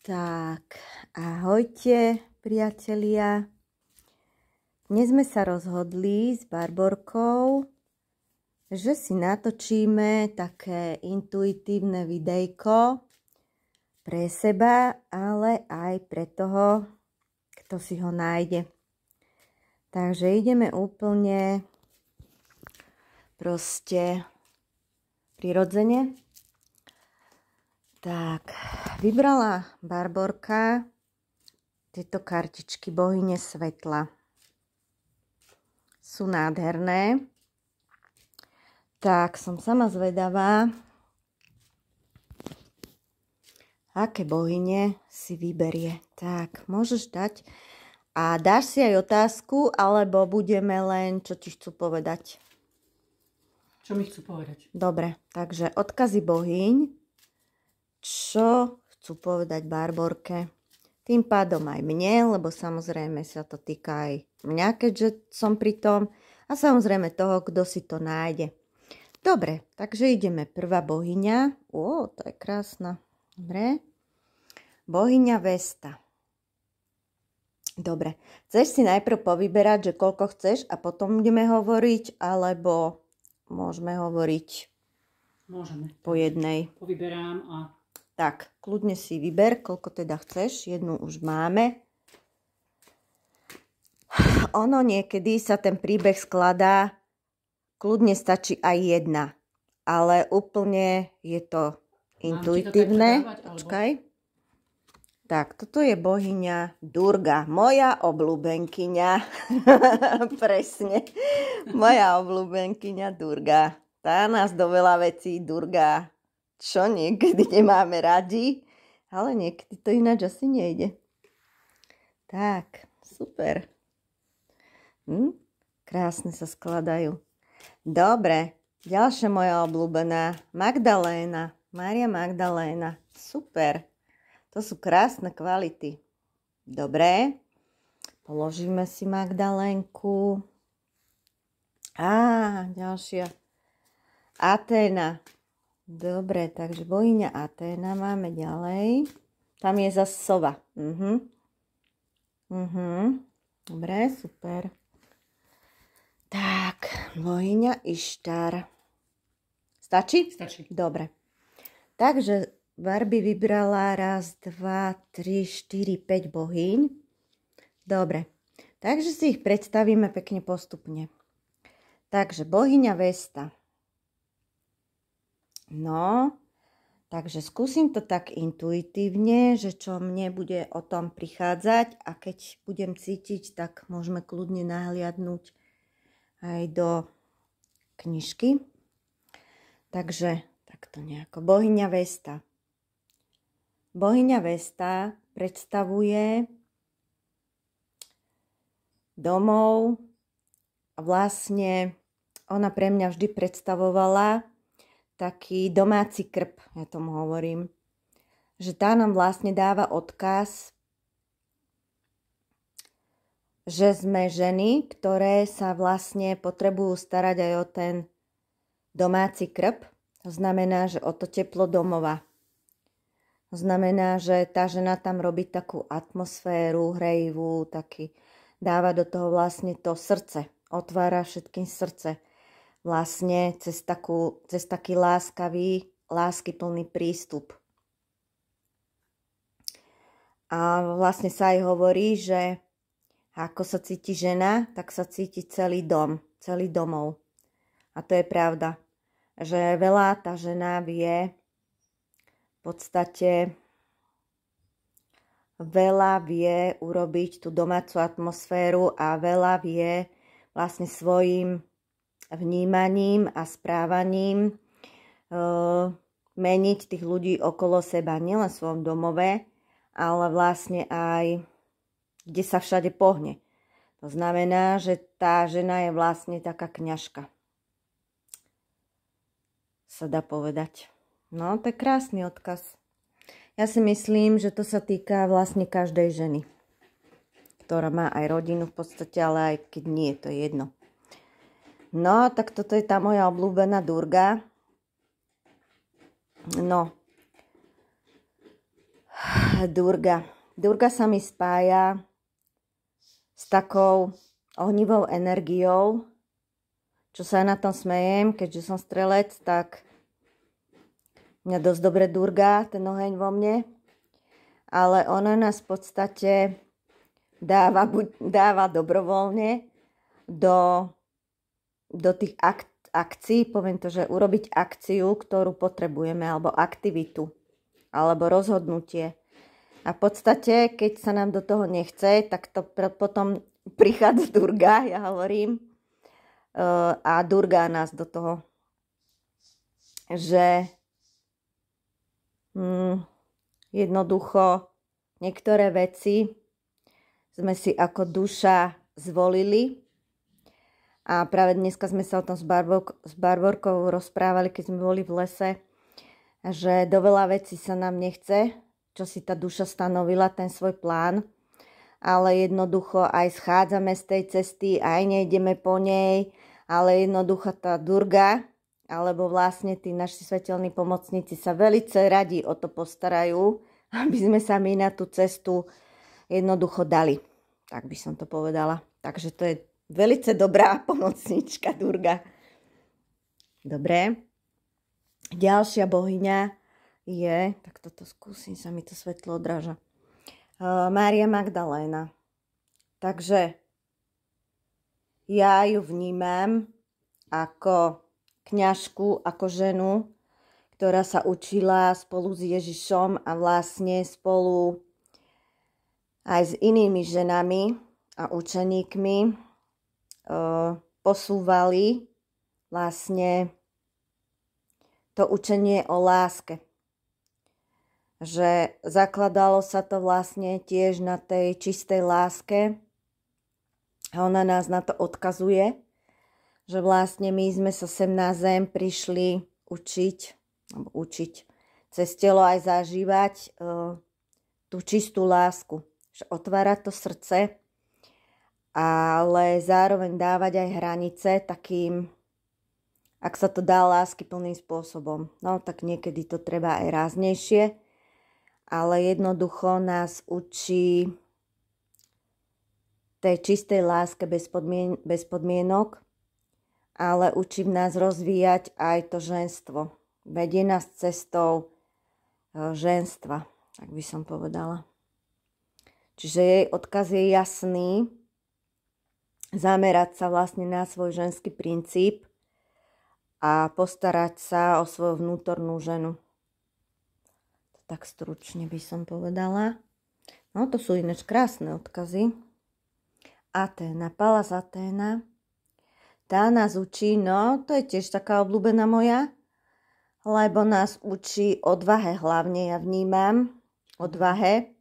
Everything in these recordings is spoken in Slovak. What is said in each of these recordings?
Tak, ahojte priatelia. Dnes sme sa rozhodli s Barborkou, že si natočíme také intuitívne videjko pre seba, ale aj pre toho, kto si ho nájde. Takže ideme úplne proste prirodzene. Tak, vybrala Barborka tieto kartičky bohyne svetla. Sú nádherné. Tak, som sama zvedavá, aké bohyne si vyberie. Tak, môžeš dať. A dáš si aj otázku, alebo budeme len, čo ti chcú povedať? Čo mi chcú povedať? Dobre, takže odkazy bohyň. Čo chcú povedať Barborke. Tým pádom aj mne, lebo samozrejme sa to týka aj mňa, keďže som pri tom. A samozrejme toho, kto si to nájde. Dobre, takže ideme. Prvá bohyňa. To je krásna. Dobre. Bohyňa Vesta. Dobre. Chceš si najprv povyberať, že koľko chceš a potom budeme hovoriť, alebo môžeme hovoriť po jednej. Povyberám a... Tak, kľudne si vyber, koľko teda chceš. Jednu už máme. Ono niekedy sa ten príbeh skladá, kľudne stačí aj jedna. Ale úplne je to intuitívne. Počkaj. Tak, toto je bohyňa Durga. Moja obľúbenkyňa. Presne. Moja obľúbenkyňa Durga. Tá nás do veľa vecí Durga. Čo niekedy nemáme radi, ale niekedy to ináč asi nejde. Tak, super. Krásne sa skladajú. Dobre, ďalšia moja obľúbená Magdaléna. Mária Magdaléna. Super. To sú krásne kvality. Dobre, položíme si Magdalénku. Ďalšia. Aténa. Dobre, takže bohyňa Aténa máme ďalej. Tam je zase sova. Dobre, super. Tak, bohyňa Ištar. Stačí? Stačí. Dobre. Takže Barbie vybrala 1, 2, 3, 4, 5 bohyň. Dobre. Takže si ich predstavíme pekne postupne. Takže bohyňa Vesta. No, takže skúsim to tak intuitívne, že čo mne bude o tom prichádzať a keď budem cítiť, tak môžeme kľudne nahliadnúť aj do knižky. Takže takto nejako. Bohyňa Vesta. Bohyňa Vesta predstavuje domov a vlastne ona pre mňa vždy predstavovala taký domáci krb, ja tomu hovorím. Že tá nám vlastne dáva odkaz, že sme ženy, ktoré sa vlastne potrebujú starať aj o ten domáci krb. To znamená, že o to teplo domova. To znamená, že tá žena tam robí takú atmosféru hrejivú, taký, dáva do toho vlastne to srdce, otvára všetkým srdce. Vlastne cez taký láskavý, láskyplný prístup. A vlastne sa aj hovorí, že ako sa cíti žena, tak sa cíti celý dom, celý domov. A to je pravda, že veľa tá žena vie v podstate veľa vie urobiť tú domácu atmosféru a veľa vie vlastne svojim vnímaním a správaním meniť tých ľudí okolo seba, nielen v svojom domove, ale vlastne aj kde sa všade pohne. To znamená, že tá žena je vlastne taká kňažka. Sa dá povedať. No, to je krásny odkaz. Ja si myslím, že to sa týka vlastne každej ženy, ktorá má aj rodinu v podstate, ale aj keď nie, to je jedno. No, tak toto je tá moja obľúbená Durga. No. Durga. Durga sa mi spája s takou ohnivou energiou, čo sa na tom smejem, keďže som strelec, tak mňa dosť dobre Durga, ten oheň vo mne, ale ona nás v podstate dáva dobrovoľne do tých akcií, poviem to, že urobiť akciu, ktorú potrebujeme, alebo aktivitu, alebo rozhodnutie. A v podstate, keď sa nám do toho nechce, tak to potom prichádza Durga, ja hovorím, a Durga nás do toho, že jednoducho niektoré veci sme si ako duša zvolili. A práve dneska sme sa o tom s Barborkou rozprávali, keď sme boli v lese, že do veľa vecí sa nám nechce, čo si tá duša stanovila, ten svoj plán, ale jednoducho aj schádzame z tej cesty, aj nejdeme po nej, ale jednoducho tá Durga, alebo vlastne tí naši svetelní pomocníci sa veľmi radi o to postarajú, aby sme sa my na tú cestu jednoducho dali. Tak by som to povedala. Takže to je veľmi dobrá pomocnička Durga. Dobre. Ďalšia bohyňa je, tak toto skúsim, sa mi to svetlo odráža, Mária Magdaléna. Takže ja ju vnímam ako kňažku, ako ženu, ktorá sa učila spolu s Ježišom a vlastne spolu aj s inými ženami a učeníkmi posúvali vlastne to učenie o láske. Že zakladalo sa to vlastne tiež na tej čistej láske a ona nás na to odkazuje, že vlastne my sme sa sem na zem prišli učiť cez telo aj zažívať tú čistú lásku. Že otvárať to srdce, ale zároveň dávať aj hranice takým, ak sa to dá, láskyplným spôsobom. No tak niekedy to treba aj ráznejšie, ale jednoducho nás učí tej čistej láske bez podmienok, ale učí v nás rozvíjať aj to ženstvo. Vedie nás cestou ženstva, tak by som povedala. Čiže jej odkaz je jasný, zamerať sa vlastne na svoj ženský princíp a postarať sa o svoju vnútornú ženu. Tak stručne by som povedala. No to sú ináč krásne odkazy. Aténa, Pallas Aténa. Tá nás učí, no to je tiež taká obľúbená moja, lebo nás učí odvahe hlavne, ja vnímam odvahe.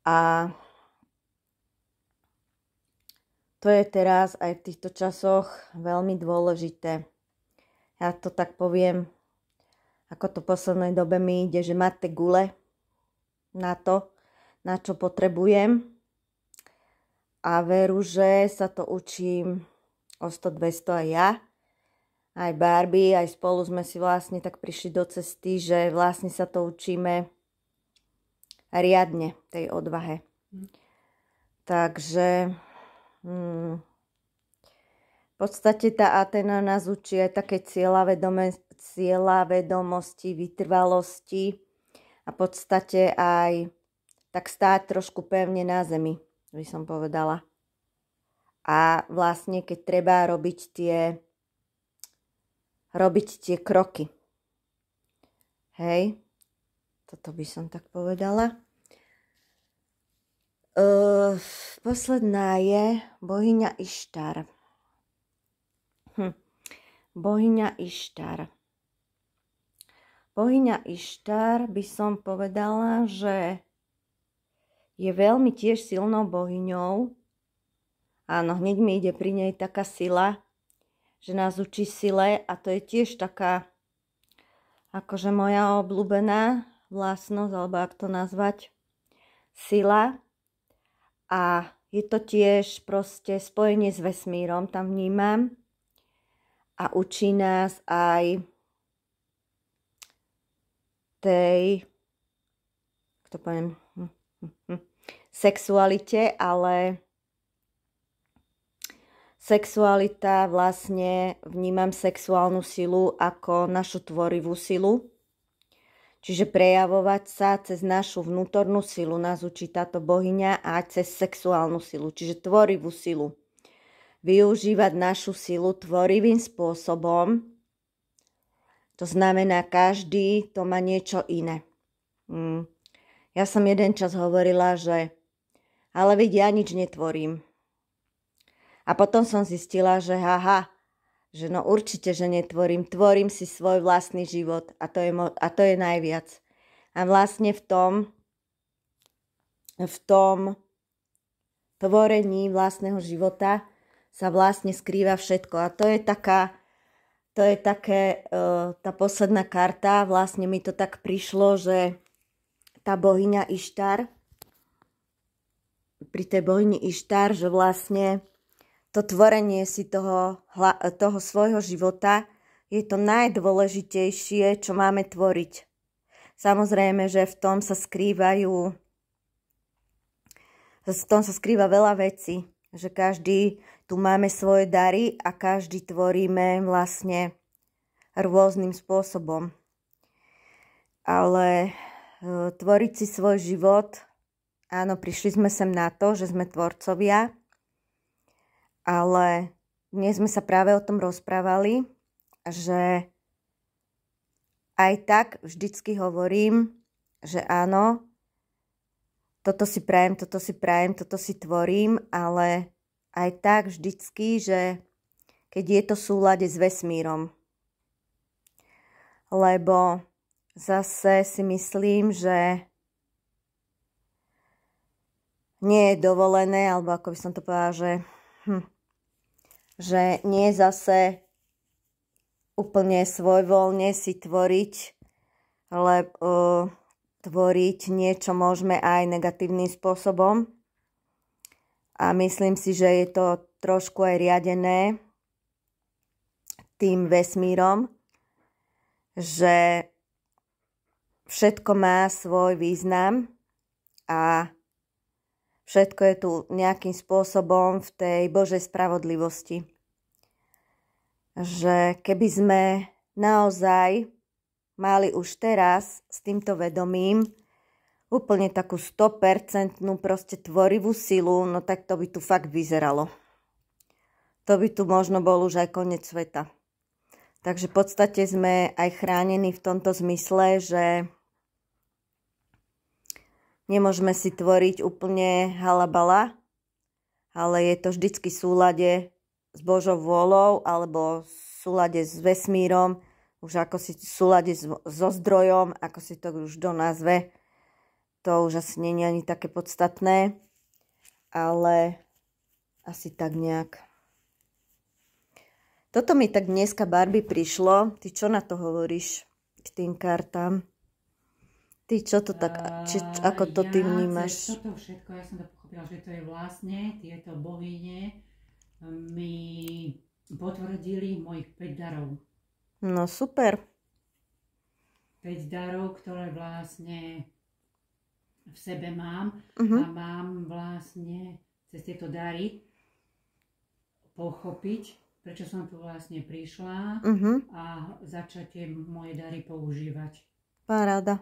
A to je teraz aj v týchto časoch veľmi dôležité. Ja to tak poviem, ako to v poslednej dobe mi ide, že máte gule na to, na čo potrebujem. A veru, že sa to učím o 100-200 aj ja, aj Barbie, aj spolu sme si vlastne tak prišli do cesty, že vlastne sa to učíme riadne, tej odvahe. Takže v podstate tá Aténa nás učí aj také cieľavedomosti, vytrvalosti a v podstate aj tak stáť trošku pevne na zemi, by som povedala. A vlastne, keď treba robiť tie kroky. Hej, toto by som tak povedala. Posledná je bohyňa Ištar. Bohyňa Ištar. Bohyňa Ištar by som povedala, že je veľmi tiež silnou bohyňou. Áno, hneď mi ide pri nej taká sila, že nás učí sile a to je tiež taká akože moja obľúbená vlastnosť, alebo ak to nazvať, sila. A je to tiež proste spojenie s vesmírom, tam vnímam. A učí nás aj tej, to poviem, sexualite, ale sexualita vlastne vnímam sexuálnu silu ako našu tvorivú silu. Čiže prejavovať sa cez našu vnútornú silu nás učí táto bohyňa a cez sexuálnu silu, čiže tvorivú silu. Využívať našu silu tvorivým spôsobom, to znamená, každý to má niečo iné. Ja som jeden čas hovorila, že ale veď ja nič netvorím. A potom som zistila, že že no určite, že netvorím. Tvorím si svoj vlastný život a to je najviac. A vlastne v tom tvorení vlastného života sa vlastne skrýva všetko. A to je také, tá posledná karta, vlastne mi to tak prišlo, že tá bohyňa Ištar, pri tej bohyni Ištar, že vlastne to tvorenie si toho svojho života je to najdôležitejšie, čo máme tvoriť. Samozrejme, že v tom sa skrýva veľa vecí, že každý tu máme svoje dary a každý tvoríme vlastne rôznym spôsobom. Ale tvoriť si svoj život, áno, prišli sme sem na to, že sme tvorcovia, ale dnes sme sa práve o tom rozprávali, že aj tak vždycky hovorím, že áno, toto si prajem, toto si tvorím, ale aj tak vždycky, že keď je to v súlade s vesmírom. Lebo zase si myslím, že nie je dovolené, alebo ako by som to povedala, že nie zase úplne svojvoľne si tvoriť, lebo tvoriť niečo môžeme aj negatívnym spôsobom. A myslím si, že je to trošku aj riadené tým vesmírom, že všetko má svoj význam a všetko je tu nejakým spôsobom v tej Božej spravodlivosti. Že keby sme naozaj mali už teraz s týmto vedomím úplne takú 100% proste tvorivú silu, no tak to by tu fakt vyzeralo. To by tu možno bol už aj koniec sveta. Takže v podstate sme aj chránení v tomto zmysle, že nemôžeme si tvoriť úplne halabala, ale je to vždycky v súlade s Božou vôľou alebo v súlade s vesmírom, už ako si v súlade so zdrojom, ako si to už do nazve. To už asi nie je ani také podstatné, ale asi tak nejak. Toto mi tak dneska, Barbie, prišlo. Ty čo na to hovoríš k tým kartám? Ty čo to tak, ako to ty vnímaš? Toto všetko, ja som to pochopila, že to je vlastne, tieto bohyne mi potvrdili mojich 5 darov. No super. 5 darov, ktoré vlastne v sebe mám a mám vlastne cez tieto dary pochopiť, prečo som tu vlastne prišla a začať tie moje dary používať. Paráda.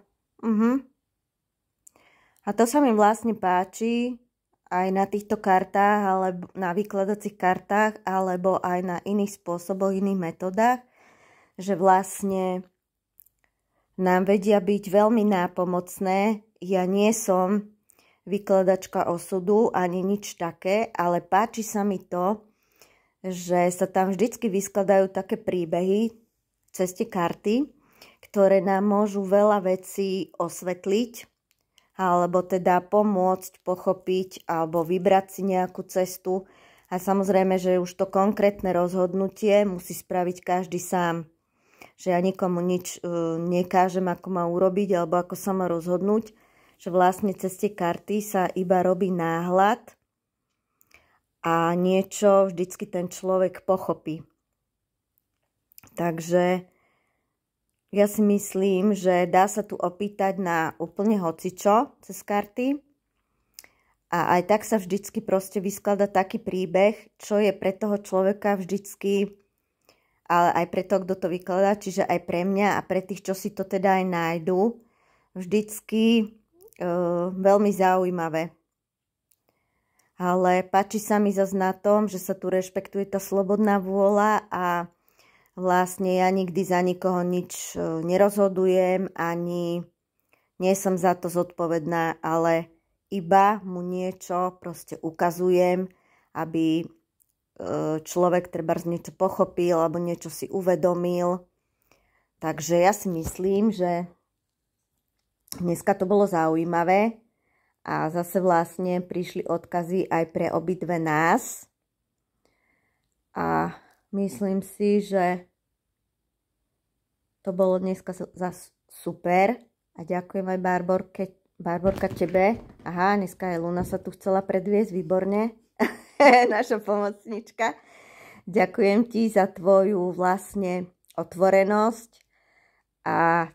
A to sa mi vlastne páči aj na týchto kartách, alebo na vykladacích kartách, alebo aj na iných spôsoboch, iných metodách, že vlastne nám vedia byť veľmi nápomocné. Ja nie som vykladačka osudu, ani nič také, ale páči sa mi to, že sa tam vždycky vyskladajú také príbehy cez tie karty, ktoré nám môžu veľa vecí osvetliť, alebo teda pomôcť, pochopiť, alebo vybrať si nejakú cestu. A samozrejme, že už to konkrétne rozhodnutie musí spraviť každý sám. Že ja nikomu nič nekážem, ako má urobiť, alebo ako sa má rozhodnúť. Že vlastne cez tie karty sa iba robí náhľad a niečo vždycky ten človek pochopí. Takže ja si myslím, že dá sa tu opýtať na úplne hocičo cez karty. A aj tak sa vždycky proste vyskladá taký príbeh, čo je pre toho človeka vždycky, ale aj pre toho, kto to vykladá, čiže aj pre mňa a pre tých, čo si to teda aj nájdu, vždycky veľmi zaujímavé. Ale páči sa mi zase na tom, že sa tu rešpektuje tá slobodná vôľa a vlastne ja nikdy za nikoho nič nerozhodujem, ani nie som za to zodpovedná, ale iba mu niečo proste ukazujem, aby človek trebárs niečo pochopil alebo niečo si uvedomil. Takže ja si myslím, že dneska to bolo zaujímavé. A zase vlastne prišli odkazy aj pre obidve nás. A myslím si, že to bolo dneska zase super. A ďakujem aj Barborka tebe. Aha, dneska aj Luna sa tu chcela predviesť, výborne. Naša pomocnička. Ďakujem ti za tvoju vlastne otvorenosť a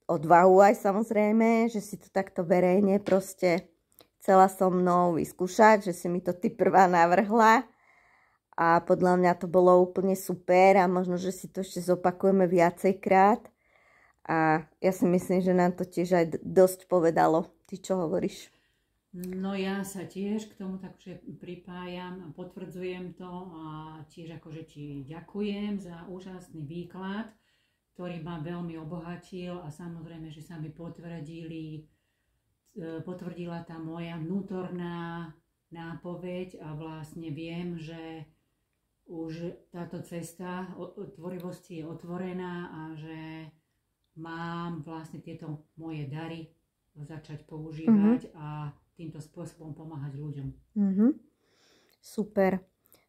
odvahu aj samozrejme, že si to takto verejne proste chcela so mnou vyskúšať, že si mi to ty prvá navrhla a podľa mňa to bolo úplne super a možno, že si to ešte zopakujeme viacejkrát a ja si myslím, že nám to tiež aj dosť povedalo. Ty čo hovoríš? No ja sa tiež k tomu takže pripájam a potvrdzujem to a tiež akože ti ďakujem za úžasný výklad, ktorý ma veľmi obohatil a samozrejme, že sa mi potvrdila tá moja vnútorná nápoveď a vlastne viem, že už táto cesta tvorivosti je otvorená a že mám vlastne tieto moje dary začať používať a týmto spôsobom pomáhať ľuďom. Super.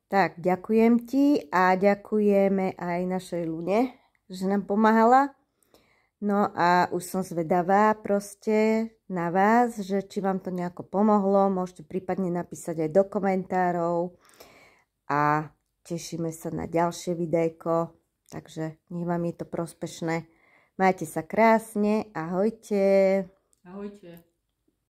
Tak, ďakujem ti a ďakujeme aj našej Lune, že nám pomáhala. No a už som zvedavá proste na vás, že či vám to nejako pomohlo, môžete prípadne napísať aj do komentárov a tešíme sa na ďalšie videjko, takže nech vám je to prospešné. Majte sa krásne, ahojte. Ahojte.